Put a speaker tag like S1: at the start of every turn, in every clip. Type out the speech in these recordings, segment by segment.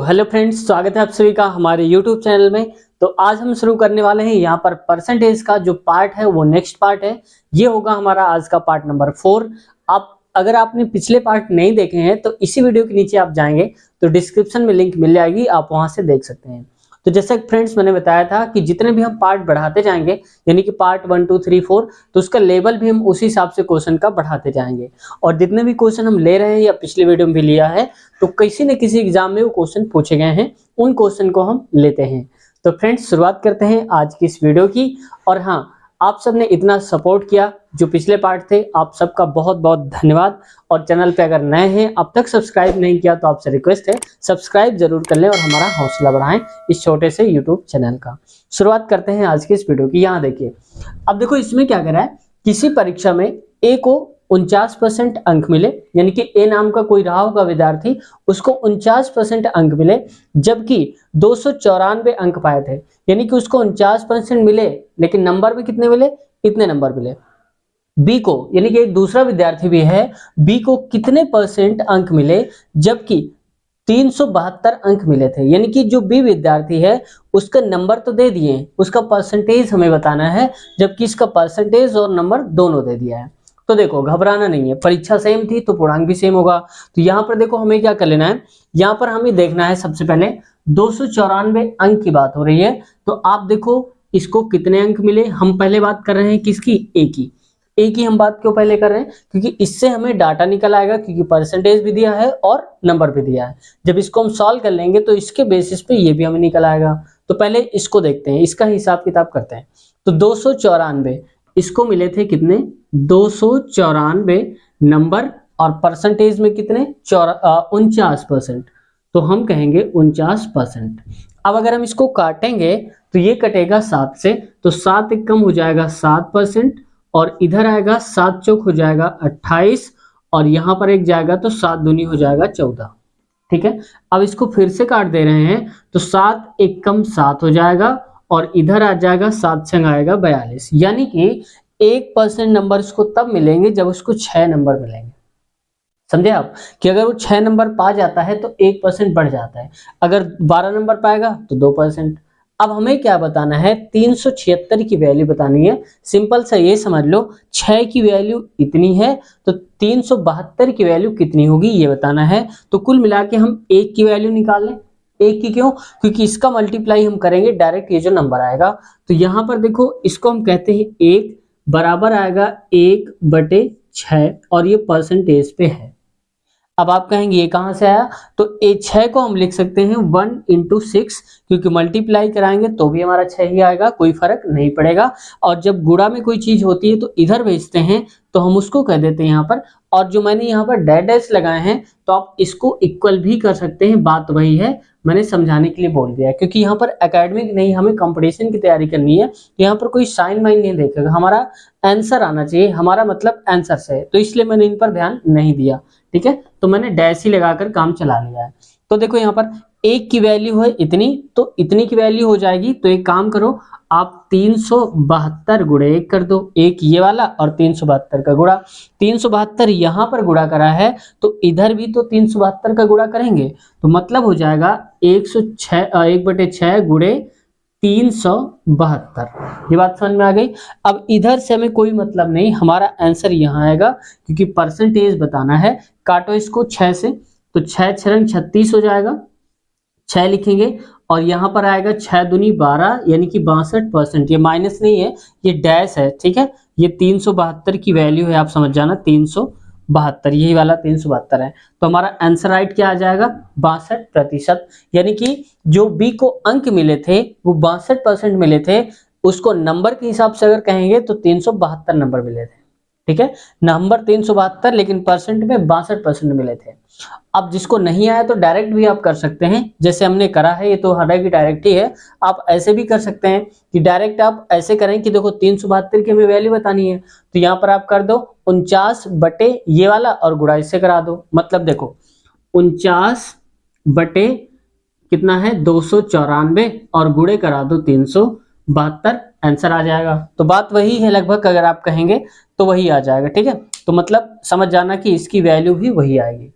S1: Hello friends, स्वागत है आप सभी का हमारे YouTube चैनल में। तो आज हम शुरू करने वाले हैं यहाँ पर परसेंटेज का जो पार्ट है वो नेक्स्ट पार्ट है। ये होगा हमारा आज का पार्ट नंबर 4। आप अगर आपने पिछले पार्ट नहीं देखे हैं तो इसी वीडियो के नीचे आप जाएंगे तो डिस्क्रिप्शन में लिंक मिल जाएगी, आप वहां से देख सकते हैं। तो जैसे फ्रेंड्स मैंने बताया था कि जितने भी हम पार्ट बढ़ाते जाएंगे यानी कि पार्ट 1 2 3 4 तो उसका लेवल भी हम उसी हिसाब से क्वेश्चन का बढ़ाते जाएंगे। और जितने भी क्वेश्चन हम ले रहे हैं या पिछले वीडियो में भी लिया है तो किसी न किसी एग्जाम में वो क्वेश्चन पूछे गए हैं, उन क्वेश्चन को हम लेते हैं। तो फ्रेंड्स शुरुआत करते हैं आज की इस वीडियो की। और हाँ, आप सबने इतना सपोर्ट किया जो पिछले पार्ट थे, आप सबका बहुत बहुत धन्यवाद। और चैनल पे अगर नए हैं अब तक सब्सक्राइब नहीं किया तो आपसे रिक्वेस्ट है सब्सक्राइब जरूर कर लें और हमारा हौसला बढ़ाएं इस छोटे से यूट्यूब चैनल का। शुरुआत करते हैं आज की इस वीडियो की। यहाँ देखिए, अब देखो इसमें क्या करा है, किसी परीक्षा में ए को 49% अंक मिले, यानी कि ए नाम का कोई रहा होगा विद्यार्थी, उसको 49% अंक मिले, जबकि 294 अंक पाए थे, यानी कि उसको 49% मिले लेकिन नंबर भी कितने मिले, इतने नंबर मिले। बी को, यानी कि एक दूसरा विद्यार्थी भी है, बी को कितने परसेंट अंक मिले, जबकि 372 अंक मिले थे। यानी कि जो बी विद्यार्थी है उसका नंबर तो दे दिए, उसका परसेंटेज हमें बताना है, जबकि इसका परसेंटेज और नंबर दोनों दे दिया है। तो देखो घबराना नहीं है, परीक्षा सेम थी तो पूर्णांक भी सेम होगा। तो यहाँ पर देखो हमें क्या कर लेना है, यहाँ पर हमें देखना है सबसे पहले 294 अंक की बात हो रही है। तो आप देखो इसको कितने अंक मिले, हम पहले बात कर रहे हैं किसकी, ए की। ए की हम बात क्यों पहले कर रहे हैं, क्योंकि इससे हमें डाटा निकल आएगा, क्योंकि परसेंटेज भी दिया है और नंबर भी दिया है। जब इसको हम सॉल्व कर लेंगे तो इसके बेसिस पे ये भी हमें निकल आएगा। तो पहले इसको देखते हैं, इसका हिसाब किताब करते हैं। तो 294 इसको मिले थे कितने, 294 नंबर, और परसेंटेज में कितने, 49%। तो हम कहेंगे 49%। अब अगर हम इसको काटेंगे तो ये कटेगा 7 से, तो 7 एक कम हो जाएगा 7%, और इधर आएगा 7 चौक हो जाएगा 28, और यहां पर एक जाएगा तो 7 दूनी हो जाएगा 14। ठीक है, अब इसको फिर से काट दे रहे हैं तो 7 एक कम 7 हो जाएगा, और इधर आ जाएगा 7 छंग आएगा 42। यानी कि 1% नंबर इसको तब मिलेंगे जब उसको 6 नंबर मिलेंगे। समझे आप, कि अगर वो 6 नंबर पा जाता है तो 1% बढ़ जाता है, अगर 12 नंबर पाएगा तो 2%। अब हमें क्या बताना है, 376 की वैल्यू बतानी है। सिंपल सा ये समझ लो, 6 की वैल्यू इतनी है तो 372 की वैल्यू कितनी होगी ये बताना है। तो कुल मिला के हम 1 की वैल्यू निकाल लें। 1 की क्यों, क्योंकि इसका मल्टीप्लाई हम करेंगे डायरेक्ट ये जो नंबर आएगा। तो यहाँ पर देखो इसको हम कहते हैं 1 बराबर आएगा 1/6, और ये परसेंटेज पे है। अब आप कहेंगे ये कहां से आया, तो ए 6 को हम लिख सकते हैं 1 × 6, क्योंकि मल्टीप्लाई कराएंगे तो भी हमारा 6 ही आएगा, कोई फर्क नहीं पड़ेगा। और जब गुणा में कोई चीज होती है तो इधर भेजते हैं तो हम उसको कह देते हैं यहाँ पर। और जो मैंने यहाँ पर डैश डैश लगाए हैं तो आप इसको इक्वल भी कर सकते हैं, बात वही है, मैंने समझाने के लिए बोल दिया, क्योंकि यहाँ पर एकेडमिक नहीं, हमें कंपटीशन की तैयारी करनी है, तो यहाँ पर कोई साइन माइन नहीं देखेगा, हमारा आंसर आना चाहिए, हमारा मतलब आंसर से है, तो इसलिए मैंने इन पर ध्यान नहीं दिया। ठीक है, तो मैंने डैश ही लगाकर काम चला लिया है। तो देखो यहाँ पर 1 की वैल्यू है इतनी, तो इतनी की वैल्यू हो जाएगी। तो एक काम करो, आप 372 गुणे 1 कर दो, एक ये वाला और 372 का गुणा। 372 यहाँ पर गुणा करा है तो इधर भी तो 372 का गुणा करेंगे, तो मतलब हो जाएगा 1/6 गुणे 372। ये बात समझ में आ गई। अब इधर से हमें कोई मतलब नहीं, हमारा आंसर यहाँ आएगा, क्योंकि परसेंटेज बताना है। काटो इसको 6 से, तो 6 छरंग 36 हो जाएगा, 6 लिखेंगे, और यहाँ पर आएगा 6 दूनी 12, यानी कि 62%। ये माइनस नहीं है, ये डैश है। ठीक है, ये 372 की वैल्यू है, आप समझ जाना 372, यही वाला 372 है। तो हमारा आंसर राइट क्या आ जाएगा, 62%। यानी कि जो बी को अंक मिले थे वो 62% मिले थे, उसको नंबर के हिसाब से अगर कहेंगे तो 372 नंबर मिले थे। ठीक है, नंबर 372 लेकिन परसेंट में 62% मिले थे। अब जिसको नहीं आया तो डायरेक्ट भी आप कर सकते हैं, जैसे हमने करा है, ये तो हालांकि डायरेक्ट ही है, आप ऐसे भी कर सकते हैं कि डायरेक्ट आप ऐसे करें कि देखो 372 की हमें वैल्यू बतानी है, तो यहाँ पर आप कर दो 49 बटे ये वाला और गुणा इससे करा दो। मतलब देखो 49 बटे कितना है 294 और गुणे करा दो 372, आंसर आ जाएगा। तो बात वही है लगभग, अगर आप कहेंगे तो वही आ जाएगा। ठीक है, तो मतलब समझ जाना कि इसकी वैल्यू भी वही आएगी।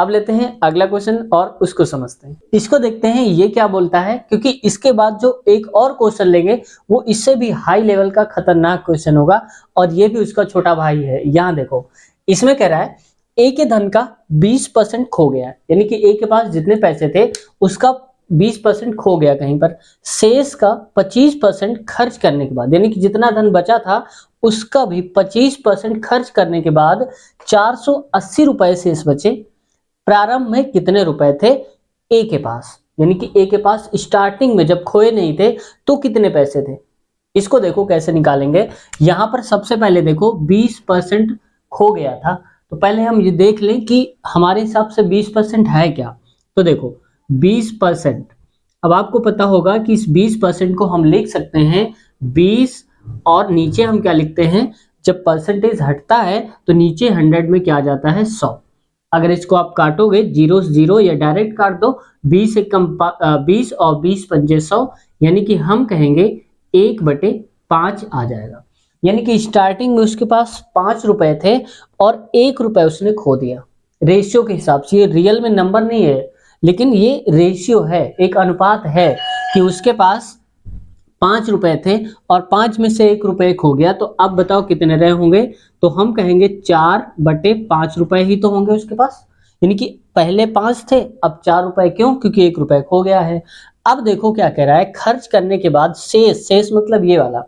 S1: अब लेते हैं अगला क्वेश्चन और उसको समझते हैं। इसको देखते हैं ये क्या बोलता है, क्योंकि इसके बाद जो एक और क्वेश्चन लेंगे वो इससे भी हाई लेवल का खतरनाक क्वेश्चन होगा और ये भी उसका छोटा भाई है। यहाँ देखो, इसमें कह रहा है ए के धन का 20% खो गया, यानी कि ए के पास जितने पैसे थे उसका 20% खो गया कहीं पर। शेष का 25% खर्च करने के बाद, यानी कि जितना धन बचा था उसका भी 25% खर्च करने के बाद 480 रुपए शेष बचे। प्रारंभ में कितने रुपए थे ए के पास, यानी कि ए के पास स्टार्टिंग में जब खोए नहीं थे तो कितने पैसे थे। इसको देखो कैसे निकालेंगे। यहां पर सबसे पहले देखो 20% खो गया था, तो पहले हम ये देख लें कि हमारे हिसाब से 20% है क्या। तो देखो 20%, अब आपको पता होगा कि इस 20% को हम लिख सकते हैं 20 और नीचे हम क्या लिखते हैं, जब परसेंटेज हटता है तो नीचे 100 में क्या आ जाता है 100। अगर इसको आप काटोगे 0 0 या डायरेक्ट काट दो, 20 एकम 20 और 20 पंजे 100, यानी कि हम कहेंगे 1/5 आ जाएगा। यानी कि स्टार्टिंग में उसके पास 5 रुपए थे और 1 रुपए उसने खो दिया। रेशियो के हिसाब से, ये रियल में नंबर नहीं है लेकिन ये रेशियो है, एक अनुपात है कि उसके पास 5 रुपए थे और 5 में से 1 रुपए खो गया। तो अब बताओ कितने रहे होंगे, तो हम कहेंगे 4/5 रुपए ही तो होंगे उसके पास। यानी कि पहले 5 थे, अब 4 रुपए, क्यों, क्योंकि 1 रुपए खो गया है। अब देखो क्या कह रहा है, खर्च करने के बाद शेष, शेष मतलब ये वाला,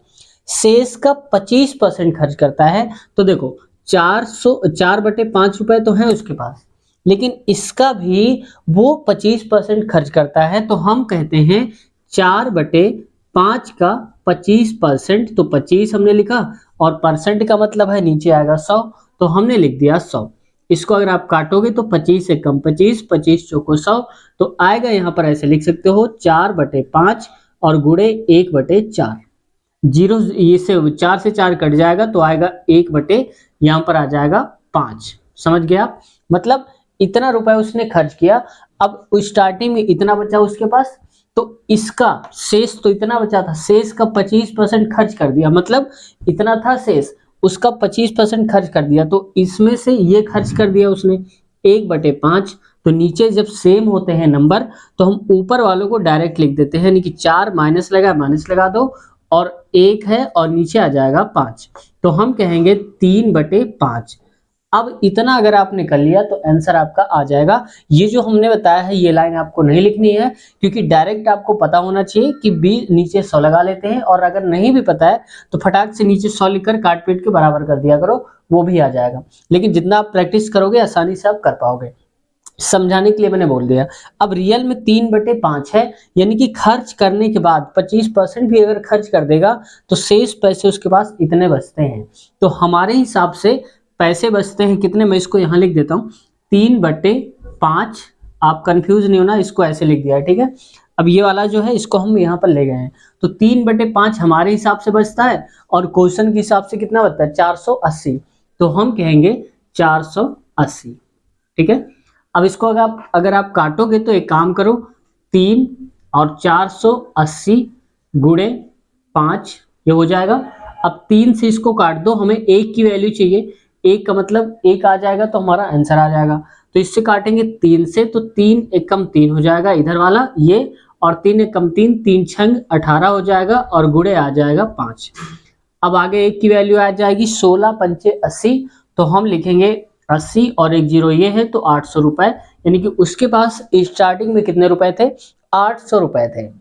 S1: शेष का 25% खर्च करता है। तो देखो 4/5 रुपए तो है उसके पास, लेकिन इसका भी वो 25% खर्च करता है। तो हम कहते हैं 4/5 का 25%, तो 25 हमने लिखा और परसेंट का मतलब है नीचे आएगा 100, तो हमने लिख दिया 100। इसको अगर आप काटोगे तो 25 से कम 25, 25 चौको 100, तो आएगा यहाँ पर ऐसे लिख सकते हो 4/5 और गुणे 1/4। जीरो ये से 4 से 4 कट जाएगा तो आएगा 1/, यहाँ पर आ जाएगा 5। समझ गया, मतलब इतना रुपए उसने खर्च किया। अब स्टार्टिंग में इतना बचा उसके पास, तो इसका शेष तो इतना बचा था, शेष का 25% खर्च कर दिया, मतलब इतना था शेष, उसका 25% खर्च कर दिया। तो इसमें से ये खर्च कर दिया उसने 1/5। तो नीचे जब सेम होते हैं नंबर तो हम ऊपर वालों को डायरेक्ट लिख देते हैं, यानी कि 4 माइनस लगा दो और 1 है और नीचे आ जाएगा 5, तो हम कहेंगे 3/5। अब इतना अगर आपने कर लिया तो आंसर आपका आ जाएगा। ये जो हमने बताया है ये लाइन आपको नहीं लिखनी है, क्योंकि डायरेक्ट आपको पता होना चाहिए कि बी नीचे 100 लगा लेते हैं, और अगर नहीं भी पता है तो फटाक से नीचे 100 लिखकर काट पीट के बराबर कर दिया करो, वो भी आ जाएगा। लेकिन जितना आप प्रैक्टिस करोगे आसानी से आप कर पाओगे, समझाने के लिए मैंने बोल दिया। अब रियल में 3/5 है, यानी कि खर्च करने के बाद 25% भी अगर खर्च कर देगा तो शेष पैसे उसके पास इतने बचते हैं। तो हमारे हिसाब से पैसे बचते हैं कितने, मैं इसको यहाँ लिख देता हूँ 3/5। आप कंफ्यूज नहीं होना, इसको ऐसे लिख दिया है, ठीक है। अब ये वाला जो है इसको हम यहाँ पर ले गए हैं, तो 3/5 हमारे हिसाब से बचता है और क्वेश्चन के हिसाब से कितना बचता है 480, तो हम कहेंगे 480, ठीक है। अब इसको अगर आप काटोगे तो एक काम करो, 3 और 480 गुणे 5 ये हो जाएगा। अब 3 से इसको काट दो, हमें 1 की वैल्यू चाहिए, 1 का मतलब 1 आ जाएगा तो हमारा आंसर आ जाएगा। तो इससे काटेंगे 3 से, तो 3 एकम 3 हो जाएगा इधर वाला ये, और 3 एकम 3, 3 छंग 18 हो जाएगा और गुणे आ जाएगा 5। अब आगे 1 की वैल्यू आ जाएगी 16 पंचे 80, तो हम लिखेंगे 80 और 1 जीरो ये है तो 800 रुपए, यानी कि उसके पास स्टार्टिंग में कितने रुपए थे 800 रुपए थे।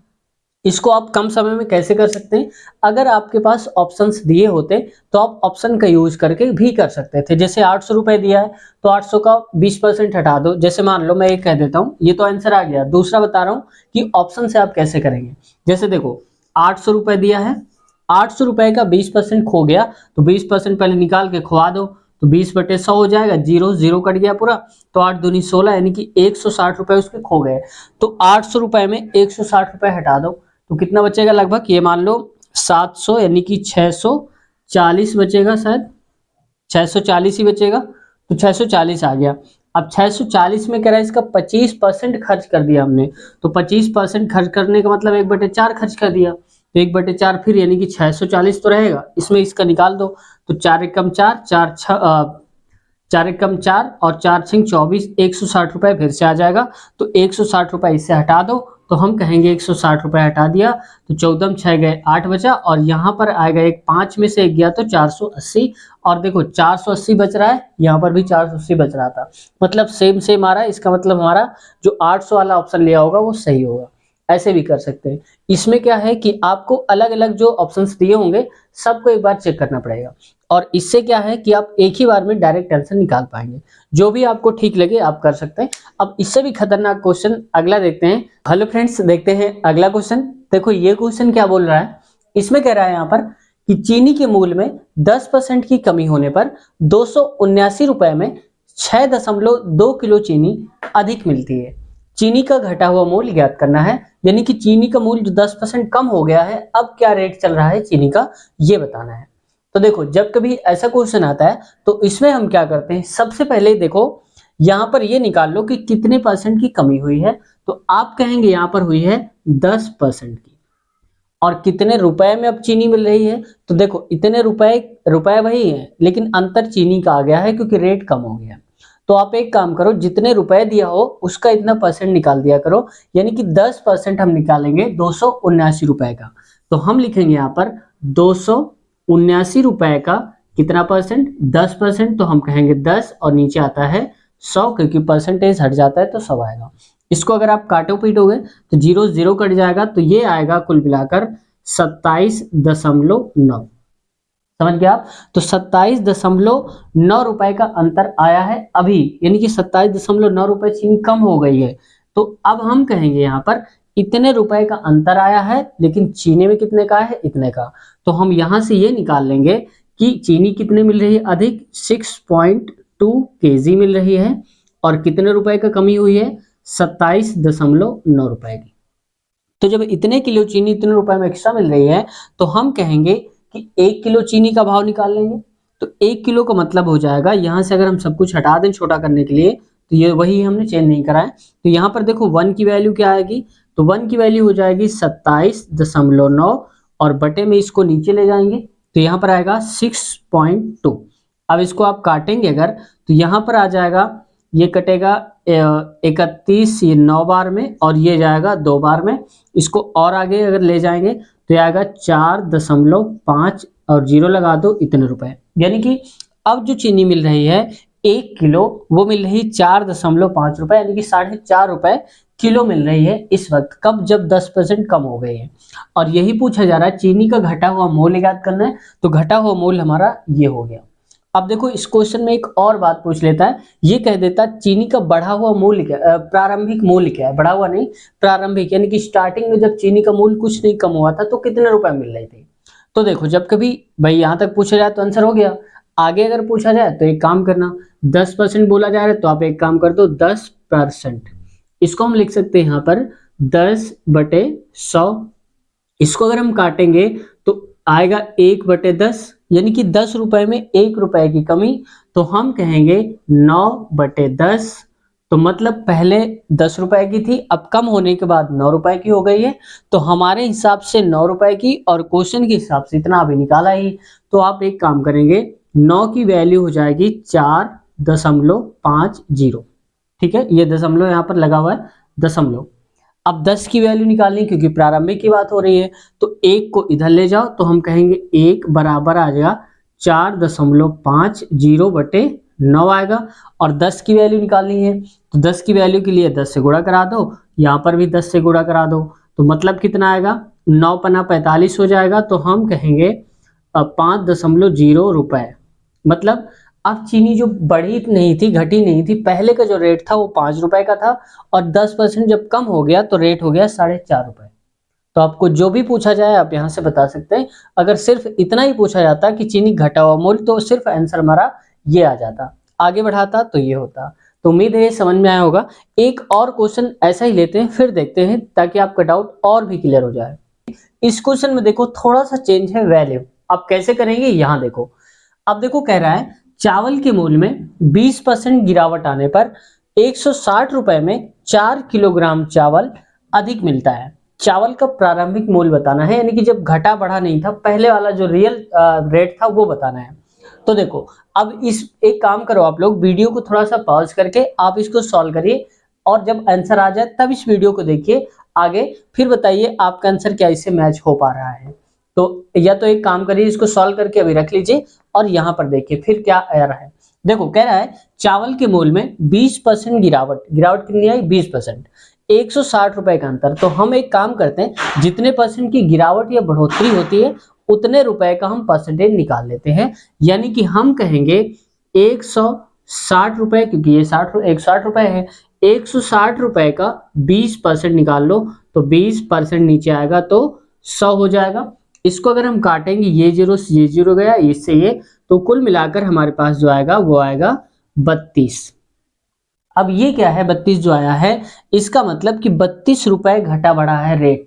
S1: इसको आप कम समय में कैसे कर सकते हैं, अगर आपके पास ऑप्शंस दिए होते तो आप ऑप्शन का यूज करके भी कर सकते थे। जैसे 800 रुपए दिया है तो 800 का 20% हटा दो, जैसे मान लो मैं एक कह देता हूँ, ये तो आंसर आ गया। दूसरा बता रहा हूँ कि ऑप्शन से आप कैसे करेंगे। जैसे देखो 800 रुपए दिया है, 800 रुपए का 20% खो गया, तो 20% पहले निकाल के खुआ दो, तो 20/100 हो जाएगा, 0 0 कट गया पूरा, तो 8 दूनी 16, यानी कि 160 रुपए उसके खो गए। तो 800 रुपए में 160 रुपए हटा दो तो कितना बचेगा, लगभग ये मान लो 700, यानी कि 640 बचेगा, शायद 640 ही बचेगा, तो 640 आ गया। अब 640 में कह रहा है इसका 25% खर्च कर दिया हमने, तो 25% खर्च करने का मतलब 1/4 खर्च कर दिया, तो 1/4 फिर, यानी कि 640 तो रहेगा, इसमें इसका निकाल दो, तो 4 एकम 4, 4 4 एक कम 4 और 4 छिंग 24, 160 रुपए फिर से आ जाएगा। तो 160 रुपए इससे हटा दो, तो हम कहेंगे 160 रुपए हटा दिया तो 14 6 गए 8 बचा, और यहाँ पर आएगा एक 5 में से एक गया तो 480, और देखो 480 बच रहा है, यहाँ पर भी 480 बच रहा था, मतलब सेम सेम आ रहा है। इसका मतलब हमारा जो 800 वाला ऑप्शन लिया होगा वो सही होगा। ऐसे भी कर सकते हैं। इसमें क्या है कि आपको अलग अलग जो ऑप्शंस दिए होंगे सबको एक बार चेक करना पड़ेगा, और इससे क्या है कि आप एक ही बार में डायरेक्ट आंसर निकाल पाएंगे। जो भी आपको ठीक लगे आप कर सकते हैं। अब इससे भी खतरनाक क्वेश्चन अगला देखते हैं। हेलो फ्रेंड्स, देखते हैं अगला क्वेश्चन। देखो ये क्वेश्चन क्या बोल रहा है, इसमें कह रहा है यहाँ पर कि चीनी के मूल्य में 10% की कमी होने पर 279 रुपए में 6.2 किलो चीनी अधिक मिलती है। चीनी का घटा हुआ मूल्य ज्ञात करना है, यानी कि चीनी का मूल्य जो 10% कम हो गया है, अब क्या रेट चल रहा है चीनी का, ये बताना है। तो देखो जब कभी ऐसा क्वेश्चन आता है तो इसमें हम क्या करते हैं, सबसे पहले देखो यहाँ पर ये निकाल लो कि कितने परसेंट की कमी हुई है। तो आप कहेंगे यहाँ पर हुई है 10% की, और कितने रुपए में अब चीनी मिल रही है। तो देखो इतने रुपए वही है, लेकिन अंतर चीनी का आ गया है क्योंकि रेट कम हो गया। तो आप एक काम करो, जितने रुपए दिया हो उसका इतना परसेंट निकाल दिया करो, यानी कि 10% हम निकालेंगे 279 रुपए का। तो हम लिखेंगे यहाँ पर 279 रुपए का कितना परसेंट, 10%, तो हम कहेंगे 10 और नीचे आता है 100, क्योंकि परसेंटेज हट जाता है तो 100 आएगा। इसको अगर आप काटो पीटोगे तो 0 0 कट जाएगा, तो ये आएगा कुल मिलाकर 27.9। समझ गया आप। तो 27.9 रुपए का अंतर आया है अभी, यानी कि 27.9 रुपए चीनी कम हो गई है। तो अब हम कहेंगे यहाँ पर इतने रुपए का अंतर आया है, लेकिन चीनी में कितने का है, इतने का। तो हम यहां से ये निकाल लेंगे कि चीनी कितने मिल रही है अधिक, 6.2 kg मिल रही है, और कितने रुपए का कमी हुई है, 27.9 रुपए की। तो जब इतने किलो चीनी इतने रुपए में एक्स्ट्रा मिल रही है, तो हम कहेंगे कि 1 किलो चीनी का भाव निकाल लेंगे। तो 1 किलो का मतलब हो जाएगा, यहां से अगर हम सब कुछ हटा दें छोटा करने के लिए, तो ये वही हमने चेंज नहीं करा है। तो यहाँ पर देखो 1 की वैल्यू क्या आएगी, तो 1 की वैल्यू हो जाएगी 27.9, और बटे में इसको नीचे ले जाएंगे तो यहाँ पर आएगा 6.2। अब इसको आप काटेंगे अगर, तो यहाँ पर आ जाएगा, ये कटेगा 31, ये 9 बार में, और ये जाएगा 2 बार में। इसको और आगे अगर ले जाएंगे तो ये आएगा 4.5 और 0 लगा दो, इतने रुपए। यानी कि अब जो चीनी मिल रही है 1 किलो, वो मिल रही 4.5 रुपए, यानी कि 4.5 रुपए किलो मिल रही है इस वक्त। कब, जब 10% कम हो गई है। और यही पूछा जा रहा है चीनी का घटा हुआ मूल्य ज्ञात करना है, तो घटा हुआ मूल्य हमारा ये हो गया। अब देखो इस क्वेश्चन में एक और बात पूछ लेता है, ये कह देता चीनी का बढ़ा हुआ मूल्य क्या, प्रारंभिक मूल्य क्या है, बढ़ा हुआ नहीं प्रारंभिक, यानी कि स्टार्टिंग में जब चीनी का मूल्य कुछ नहीं कम हुआ था तो कितने रुपए मिल रहे थे। तो देखो जब कभी भाई यहाँ तक पूछा जाए तो आंसर हो गया। आगे अगर पूछा जाए तो एक काम करना, 10% बोला जा रहा है तो आप एक काम कर दो 10%, इसको हम लिख सकते हैं यहाँ पर 10/100। इसको अगर हम काटेंगे तो आएगा 1/10, यानी कि 10 रुपए में 1 रुपए की कमी, तो हम कहेंगे 9/10। तो मतलब पहले 10 रुपए की थी, अब कम होने के बाद 9 रुपए की हो गई है। तो हमारे हिसाब से 9 रुपए की, और क्वेश्चन के हिसाब से इतना अभी निकाला ही। तो आप एक काम करेंगे, 9 की वैल्यू हो जाएगी 4.50। ठीक है, ये दशमलव यहाँ पर लगा हुआ है, दशमलव। अब 10 की वैल्यू निकालनी, क्योंकि प्रारंभिक की बात हो रही है, तो 1 को इधर ले जाओ, तो हम कहेंगे 1 बराबर आ जाएगा 4.50/9 आएगा। और 10 की वैल्यू निकालनी है, तो 10 की वैल्यू के लिए 10 से गुणा करा दो, यहाँ पर भी 10 से गुणा करा दो, तो मतलब कितना आएगा, 9 पन्ना 45 हो जाएगा। तो हम कहेंगे 5.0 रुपए। मतलब अब चीनी जो बढ़ी नहीं थी, घटी नहीं थी, पहले का जो रेट था वो 5 रुपए का था, और 10% जब कम हो गया तो रेट हो गया 4.5 रुपए। तो आपको जो भी पूछा जाए आप यहाँ से बता सकते हैं। अगर सिर्फ इतना ही पूछा जाता कि चीनी घटा हुआ मूल्य, तो सिर्फ आंसर हमारा ये आ जाता, आगे बढ़ाता तो ये होता। तो उम्मीद है ये समझ में आया होगा। एक और क्वेश्चन ऐसा ही लेते हैं, फिर देखते हैं, ताकि आपका डाउट और भी क्लियर हो जाए। इस क्वेश्चन में देखो थोड़ा सा चेंज है वैल्यू। आप कैसे करेंगे, यहाँ देखो। अब देखो कह रहा है चावल के मूल्य में 20% गिरावट आने पर 160 रुपए में 4 किलोग्राम चावल अधिक मिलता है। चावल का प्रारंभिक मूल्य बताना है, यानी कि जब घटा बढ़ा नहीं था, पहले वाला जो रियल रेट था वो बताना है। तो देखो अब इस एक काम करो, आप लोग वीडियो को थोड़ा सा पॉज करके आप इसको सॉल्व करिए और जब आंसर आ जाए तब इस वीडियो को देखिए आगे, फिर बताइए आपका आंसर क्या इससे मैच हो पा रहा है। तो या तो एक काम करिए, इसको सॉल्व करके अभी रख लीजिए और यहाँ पर देखिए फिर क्या आ रहा है। देखो कह रहा है चावल के मूल्य में 20% गिरावट, गिरावट कितनी आई 20%, 160 रुपए का अंतर। तो हम एक काम करते हैं, जितने परसेंट की गिरावट या बढ़ोतरी होती है उतने रुपए का हम परसेंटेज निकाल लेते हैं। यानी कि हम कहेंगे 160 रुपए, क्योंकि ये 160 रुपए है, 160 रुपए का 20% निकाल लो तो 20% नीचे आएगा तो 100 हो जाएगा। इसको अगर हम काटेंगे, ये जीरो गया, इससे ये, तो कुल मिलाकर हमारे पास जो आएगा वो आएगा 32। अब ये क्या है 32 जो आया है, इसका मतलब कि 32 रुपए घटा बढ़ा है रेट।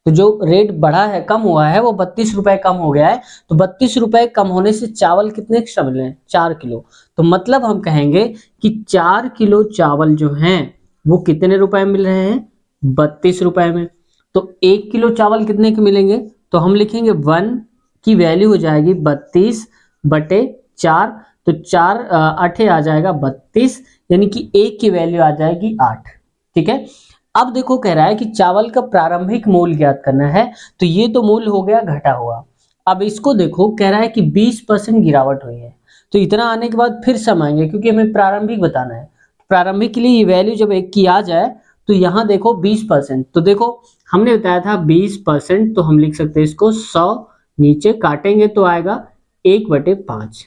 S1: तो जो रेट बढ़ा है, कम हुआ है, वो 32 रुपए कम हो गया है। तो 32 रुपए कम होने से चावल कितने एक्स्ट्रा मिले हैं, 4 किलो। तो मतलब हम कहेंगे कि 4 किलो चावल जो हैं वो कितने रुपए में मिल रहे हैं, 32 रुपए में। तो 1 किलो चावल कितने के मिलेंगे, तो हम लिखेंगे 1 की वैल्यू हो जाएगी 32/4। तो 4 8 आ जाएगा 32, यानी कि 1 की वैल्यू आ जाएगी 8। ठीक है। अब देखो कह रहा है कि चावल का प्रारंभिक मूल्य ज्ञात करना है। तो ये तो मूल्य हो गया घटा हुआ। अब इसको देखो कह रहा है कि 20% गिरावट हुई है। तो इतना आने के बाद फिर समाएंगे, क्योंकि हमें प्रारंभिक बताना है। प्रारंभिक के लिए ये वैल्यू जब 1 की आ जाए तो यहाँ देखो 20%, तो देखो हमने बताया था 20%, तो हम लिख सकते हैं इसको 100, नीचे काटेंगे तो आएगा 1/5।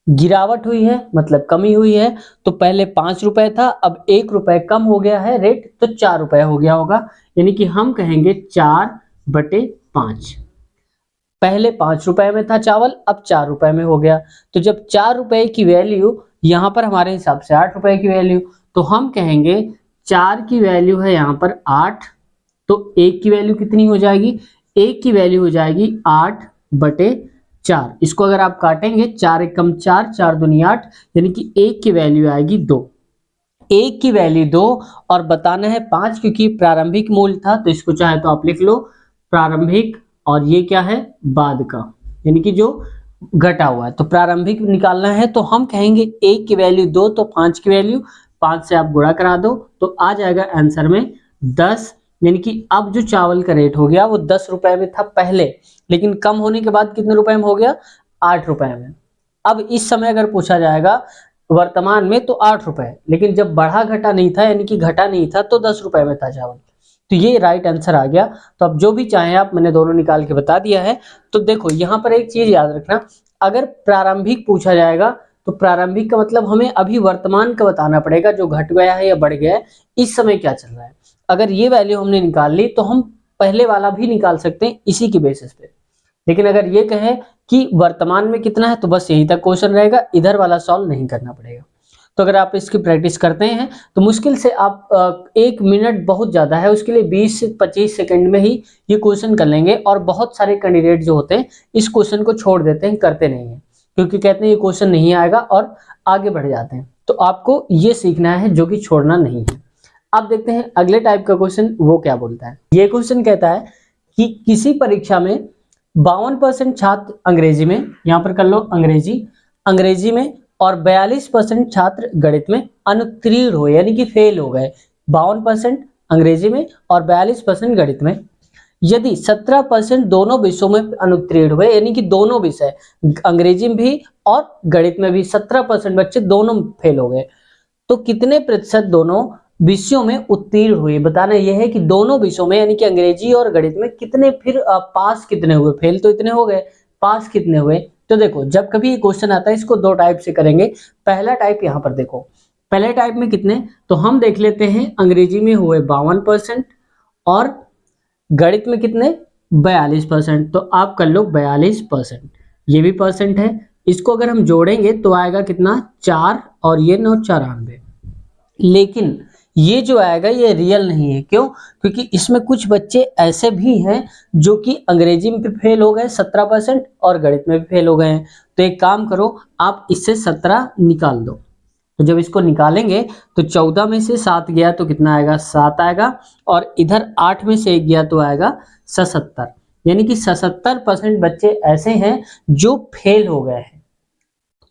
S1: गिरावट हुई है मतलब कमी हुई है। तो पहले 5 रुपए था, अब 1 रुपए कम हो गया है रेट, तो 4 रुपए हो गया होगा। यानी कि हम कहेंगे 4/5। पहले 5 रुपए में था चावल, अब 4 रुपए में हो गया। तो जब 4 रुपए की वैल्यू, यहाँ पर हमारे हिसाब से 8 रुपए की वैल्यू, तो हम कहेंगे 4 की वैल्यू है यहाँ पर 8, तो 1 की वैल्यू कितनी हो जाएगी, 1 की वैल्यू हो जाएगी 8/4। इसको अगर आप काटेंगे, 4 एकम 4, 4 दूनी 8, यानी कि 1 की वैल्यू आएगी 2। 1 की वैल्यू 2 और बताना है 5, क्योंकि प्रारंभिक मूल्य था। तो इसको चाहे तो आप लिख लो प्रारंभिक, और ये क्या है बाद का, यानी कि जो घटा हुआ है। तो प्रारंभिक निकालना है, तो हम कहेंगे 1 की वैल्यू 2, तो 5 की वैल्यू 5 से आप गुणा करा दो तो आ जाएगा आंसर में 10। यानी कि अब जो चावल का रेट हो गया वो 10 रुपए में था पहले, लेकिन कम होने के बाद कितने रुपए में हो गया, 8 रुपए में। अब इस समय अगर पूछा जाएगा वर्तमान में तो 8 रुपए, लेकिन जब बढ़ा घटा नहीं था, यानी कि घटा नहीं था, तो 10 रुपए में था चावल। तो ये राइट आंसर आ गया। तो अब जो भी चाहे आप, मैंने दोनों निकाल के बता दिया है। तो देखो यहाँ पर एक चीज याद रखना, अगर प्रारंभिक पूछा जाएगा तो प्रारंभिक का मतलब हमें अभी वर्तमान का बताना पड़ेगा, जो घट गया है या बढ़ गया है, इस समय क्या चल रहा है। अगर ये वैल्यू हमने निकाल ली तो हम पहले वाला भी निकाल सकते हैं इसी की बेसिस पे। लेकिन अगर ये कहे कि वर्तमान में कितना है तो बस यहीं तक क्वेश्चन रहेगा, इधर वाला सॉल्व नहीं करना पड़ेगा। तो अगर आप इसकी प्रैक्टिस करते हैं तो मुश्किल से आप 1 मिनट बहुत ज़्यादा है, उसके लिए 20 से 25 सेकंड में ही ये क्वेश्चन कर लेंगे। और बहुत सारे कैंडिडेट जो होते हैं इस क्वेश्चन को छोड़ देते हैं, करते नहीं है, क्योंकि कहते हैं ये क्वेश्चन नहीं आएगा और आगे बढ़ जाते हैं। तो आपको ये सीखना है जो कि छोड़ना नहीं है। अब देखते हैं अगले टाइप का क्वेश्चन वो क्या बोलता है। ये क्वेश्चन कहता है कि किसी परीक्षा में 52% छात्र अंग्रेजी में, यहाँ पर कर लो अंग्रेजी में, और 42% छात्र गणित में अनुत्तीर्ण हुए, यानी कि फेल हो गए। 52% अंग्रेजी में और 42% गणित में। यदि 17% दोनों विषयों में अनुत्तीर्ण हुए, यानी कि दोनों विषय अंग्रेजी में भी और गणित में भी 17% बच्चे दोनों फेल हो गए, तो कितने प्रतिशत दोनों विषयों में उत्तीर्ण हुए। बताना यह है कि दोनों विषयों में, यानी कि अंग्रेजी और गणित में कितने, फिर पास कितने हुए, फेल तो इतने हो गए, पास कितने हुए। तो देखो जब कभी ये क्वेश्चन आता है इसको दो टाइप से करेंगे। पहला टाइप यहाँ पर देखो, पहले टाइप में कितने, तो हम देख लेते हैं अंग्रेजी में हुए 52% और गणित में कितने 42%। तो आप कर लो 42%, ये भी परसेंट है। इसको अगर हम जोड़ेंगे तो आएगा कितना 4 और ये 9 94। लेकिन ये जो आएगा ये रियल नहीं है, क्यों, क्योंकि इसमें कुछ बच्चे ऐसे भी हैं जो कि अंग्रेजी में भी फेल हो गए 17% और गणित में भी फेल हो गए हैं। तो एक काम करो, आप इससे 17 निकाल दो। तो जब इसको निकालेंगे तो 14 में से 7 गया तो कितना आएगा 7 आएगा, और इधर 8 में से 1 गया तो आएगा 77। यानी कि 77% बच्चे ऐसे हैं जो फेल हो गए हैं।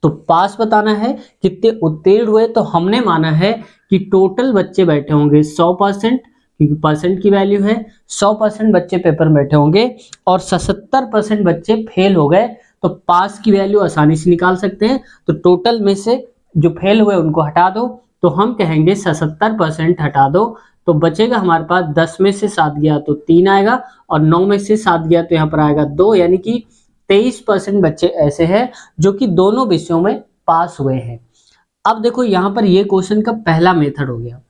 S1: तो पास बताना है, कितने उत्तीर्ण हुए, तो हमने माना है कि टोटल बच्चे बैठे होंगे 100%, क्योंकि परसेंट की वैल्यू है, 100% बच्चे पेपर में बैठे होंगे और 77% बच्चे फेल हो गए, तो पास की वैल्यू आसानी से निकाल सकते हैं। तो टोटल में से जो फेल हुए उनको हटा दो, तो हम कहेंगे 77% हटा दो, तो बचेगा हमारे पास 10 में से 7 गया तो 3 आएगा, और 9 में से 7 गया तो यहाँ पर आएगा 2, यानी कि 23% बच्चे ऐसे हैं जो कि दोनों विषयों में पास हुए हैं। अब देखो यहाँ पर ये क्वेश्चन का पहला मेथड हो गया।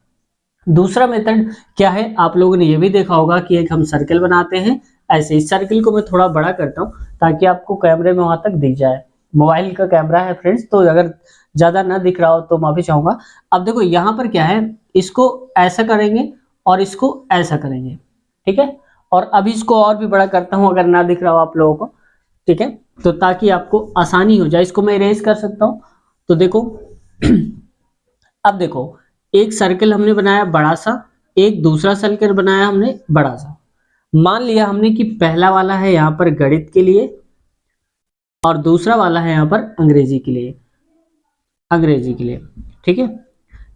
S1: दूसरा मेथड क्या है, आप लोगों ने ये भी देखा होगा कि एक हम सर्कल बनाते हैं, ऐसे इस सर्कल को मैं थोड़ा बड़ा करता हूँ ताकि आपको कैमरे में वहां तक दिख जाए। मोबाइल का कैमरा है फ्रेंड्स, तो अगर ज्यादा ना दिख रहा हो तो माफी चाहूंगा। अब देखो यहाँ पर क्या है, इसको ऐसा करेंगे और इसको ऐसा करेंगे, ठीक है। और अभी इसको और भी बड़ा करता हूँ अगर ना दिख रहा हो आप लोगों को, ठीक है, तो ताकि आपको आसानी हो जाए। इसको मैं इरेज कर सकता हूँ। तो देखो अब देखो, एक सर्कल हमने बनाया बड़ा सा, एक दूसरा सर्कल बनाया हमने बड़ा सा। मान लिया हमने कि पहला वाला है यहाँ पर गणित के लिए और दूसरा वाला है यहाँ पर अंग्रेजी के लिए, अंग्रेजी के लिए, ठीक है।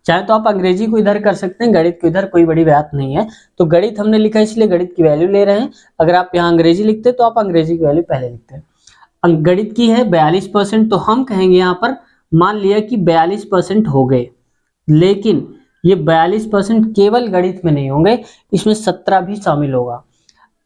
S1: चाहे तो आप अंग्रेजी को इधर कर सकते हैं, गणित को इधर, कोई बड़ी बात नहीं है। तो गणित हमने लिखा इसलिए गणित की वैल्यू ले रहे हैं। अगर आप यहाँ अंग्रेजी लिखते तो आप अंग्रेजी की वैल्यू पहले लिखते हैं। गणित की है 42%, तो हम कहेंगे यहाँ पर, मान लिया कि 42% हो गए, लेकिन ये 42% केवल गणित में नहीं होंगे, इसमें 17 भी शामिल होगा।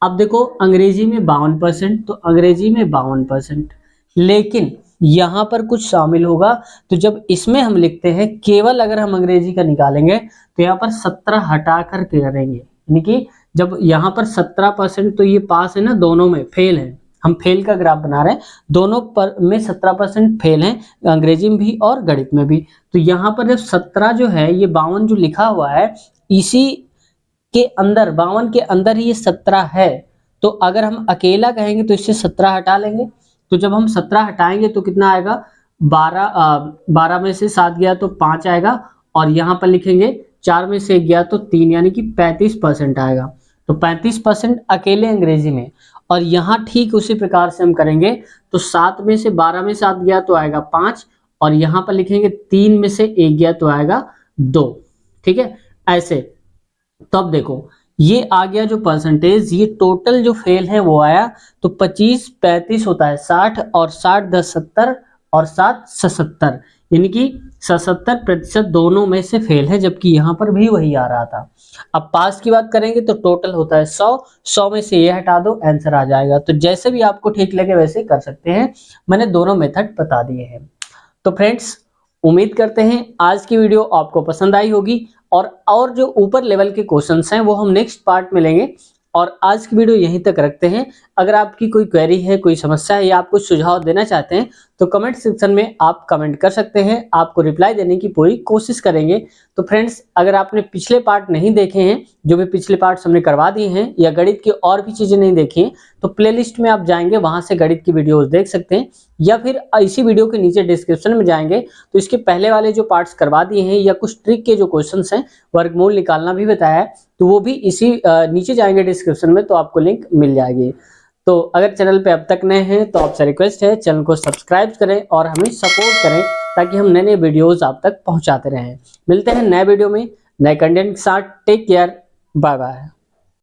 S1: अब देखो अंग्रेजी में 52%, तो अंग्रेजी में 52%, लेकिन यहाँ पर कुछ शामिल होगा। तो जब इसमें हम लिखते हैं केवल, अगर हम अंग्रेजी का निकालेंगे तो यहाँ पर 17 हटा कर करेंगे, यानी कि जब यहाँ पर 17%, तो ये पास है ना, दोनों में फेल है, हम फेल का ग्राफ बना रहे हैं, दोनों पर में 17% फेल है, अंग्रेजी में भी और गणित में भी। तो यहाँ पर जब 17 जो है, ये 52 जो लिखा हुआ है, इसी के अंदर 52 के अंदर ही ये 17 है। तो अगर हम अकेला कहेंगे तो इससे 17 हटा लेंगे, तो जब हम 17 हटाएंगे तो कितना आएगा, 12 में से 7 गया तो 5 आएगा, और यहाँ पर लिखेंगे 4 में से 1 गया तो 3, यानी कि 35% आएगा। तो 35% अकेले अंग्रेजी में। और यहाँ ठीक उसी प्रकार से हम करेंगे, तो 7 में से 12 में 7 गया तो आएगा 5, और यहाँ पर लिखेंगे 3 में से 1 गया तो आएगा 2, ठीक है, ऐसे। तो अब देखो ये आ गया जो परसेंटेज, ये टोटल जो फेल है वो आया, तो 25 35 होता है 60, और 60 10 70 और 7 77, यानी कि 77% दोनों में से फेल है, जबकि यहाँ पर भी वही आ रहा था। अब पास की बात करेंगे तो टोटल होता है 100 में से ये हटा दो, आंसर आ जाएगा। तो जैसे भी आपको ठीक लगे वैसे कर सकते हैं, मैंने दोनों मेथड बता दिए हैं। तो फ्रेंड्स, उम्मीद करते हैं आज की वीडियो आपको पसंद आई होगी, और जो ऊपर लेवल के क्वेश्चंस हैं वो हम नेक्स्ट पार्ट में लेंगे। और आज की वीडियो यहीं तक रखते हैं। अगर आपकी कोई क्वेरी है, कोई समस्या है, या आप कुछ सुझाव देना चाहते हैं तो कमेंट सेक्शन में आप कमेंट कर सकते हैं, आपको रिप्लाई देने की पूरी कोशिश करेंगे। तो फ्रेंड्स, अगर आपने पिछले पार्ट नहीं देखे हैं, जो भी पिछले पार्ट्स हमने करवा दिए हैं, या गणित की और भी चीजें नहीं देखी हैं, तो प्लेलिस्ट में आप जाएंगे, वहां से गणित की वीडियोस देख सकते हैं, या फिर इसी वीडियो के नीचे डिस्क्रिप्शन में जाएंगे तो इसके पहले वाले जो पार्ट्स करवा दिए हैं, या कुछ ट्रिक के जो क्वेश्चंस हैं, वर्गमूल निकालना भी बताया है, तो वो भी इसी नीचे जाएंगे डिस्क्रिप्शन में, तो आपको लिंक मिल जाएगी। तो अगर चैनल पे अब तक नए हैं तो आपसे रिक्वेस्ट है, चैनल को सब्सक्राइब करें और हमें सपोर्ट करें, ताकि हम नए नए वीडियोस आप तक पहुंचाते रहें। मिलते हैं नए वीडियो में नए कंटेंट के साथ। Take care, bye bye.